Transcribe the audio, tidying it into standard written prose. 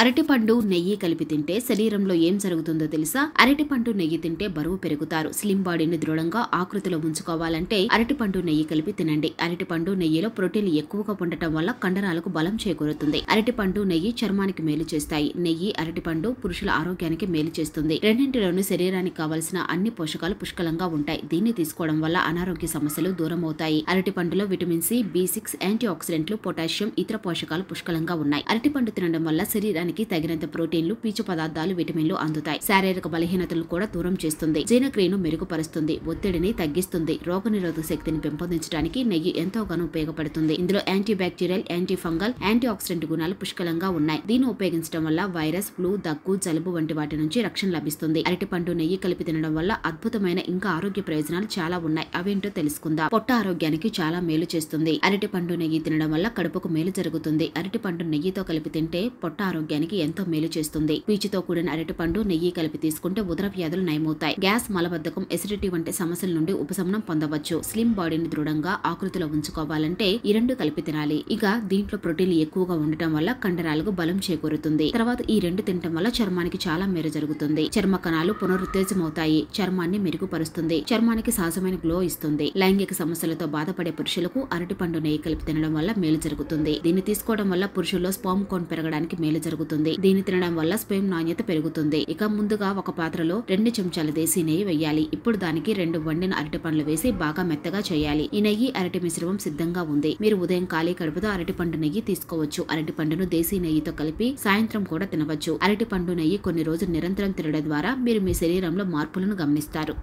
అరటిపండు నెయ్యి కలిపి తింటే శరీరంలో ఏం జరుగుతుందో తెలుసా? అరటిపండు నెయ్యి తింటే బరువు పెరుగుతారు. స్లిమ్ బాడీని దృఢంగా ఆకృతిలో ఉంచుకోవాలంటే అరటిపండు నెయ్యి కలిపి తినండి. అరటిపండు నెయ్యిలో ప్రోటీన్ ఎక్కువగా ఉండటం వల్ల కండరాలకు బలం చేకూరుతుంది. అరటిపండు నెయ్యి చర్మానికి మేలు చేస్తాయి. నెయ్యి, అరటిపండు పురుషుల ఆరోగ్యానికి మేలు చేస్తుంది. రెండింటిలోనూ శరీరానికి కావలసిన అన్ని పోషకాలు పుష్కలంగా ఉంటాయి. దీన్ని తీసుకోవడం వల్ల అనారోగ్య సమస్యలు దూరం అవుతాయి. అరటిపండులో విటమిన్ సి, B6, యాంటీ ఆక్సిడెంట్లు, పొటాషియం, ఇతర పోషకాలు పుష్కలంగా ఉన్నాయి. అరటిపండు తినడం వల్ల శరీరానికి తగినంత ప్రోటీన్లు, పీచు పదార్థాలు, విటమిన్లు అందుతాయి. శారీరక బలహీనతలు కూడా దూరం చేస్తుంది. జీర్ణక్రియను మెరుగుపరుస్తుంది. ఒత్తిడిని తగ్గిస్తుంది. రోగనిరోధక శక్తిని పెంపొందించడానికి నెయ్యి ఎంతోగానో ఉపయోగపడుతుంది. ఇందులో anti bacterial, anti fungal, anti oxidant గుణాలు పుష్కలంగా ఉన్నాయి. దీన్ని ఉపయోగించడం వల్ల వైరస్, ఫ్లూ, దగ్గు, జలుబు వంటి వాటి నుంచి రక్షణ లభిస్తుంది. అరటిపండు నెయ్యి కలిపి తినడం వల్ల అద్భుతమైన ఇంకా ఆరోగ్య ప్రయోజనాలు చాలా ఉన్నాయి. అవేంటో తెలుసుకుందాం. పొట్ట ఆరోగ్యానికి చాలా మేలు చేస్తుంది. అరటిపండు నెయ్యి తినడం వల్ల కడుపుకు మేలు జరుగుతుంది. అరటిపండు నెయ్యితో కలిపి తింటే పొట్ట ఆరోగ్యానికి ఎంతో మేలు చేస్తుంది. పీచుతో కూడిన అరటిపండు నెయ్యి కలిపి తీసుకుంటే ఉదర వ్యాధులు నయమవుతాయి. గ్యాస్, మలబద్ధకం, ఎసిడిటీ వంటి సమస్యల నుండి ఉపశమనం పొందవచ్చు. స్లిమ్ బాడీని దృఢంగా ఆకృతిలో ఉంచుకోవాలంటే ఈ రెండు కలిపి తినాలి. ఇక దీంట్లో ప్రోటీన్లు ఎక్కువగా ఉండటం వల్ల కండరాలకు బలం చేకూరుతుంది. తర్వాత ఈ రెండు తినటం వల్ల చర్మానికి చాలా మేలు జరుగుతుంది. చర్మ కణాలు పునరుత్తేజమవుతాయి. చర్మాన్ని మెరుగుపరుస్తుంది. చర్మానికి సహజమైన గ్లో ఇస్తుంది. లైంగిక సమస్యలతో బాధపడే పురుషులకు అరటిపండు నెయ్యి కలిపి తినడం వల్ల మేలు జరుగుతుంది. దీన్ని తీసుకోవడం వల్ల పురుషుల్లో స్పర్మ్ కౌంట్ పెరగడానికి మేలు జరుగుతుంది. దీన్ని తినడం వల్ల స్పెర్మ్ నాణ్యత పెరుగుతుంది. ఇక ముందుగా ఒక పాత్రలో 2 చెంచాల దేశీ నెయ్యి వేయాలి. ఇప్పుడు దానికి 2 వండిన అరటి పండ్లు వేసి బాగా మెత్తగా చేయాలి. ఈ నెయ్యి అరటి మిశ్రమం సిద్ధంగా ఉంది. మీరు ఉదయం ఖాళీ కడుపుతో అరటిపండు నెయ్యి తీసుకోవచ్చు. అరటిపండును దేశీ నెయ్యితో కలిపి సాయంత్రం కూడా తినవచ్చు. అరటిపండు నెయ్యి కొన్ని రోజులు నిరంతరం తినడం ద్వారా మీరు మీ శరీరంలో మార్పులను గమనిస్తారు.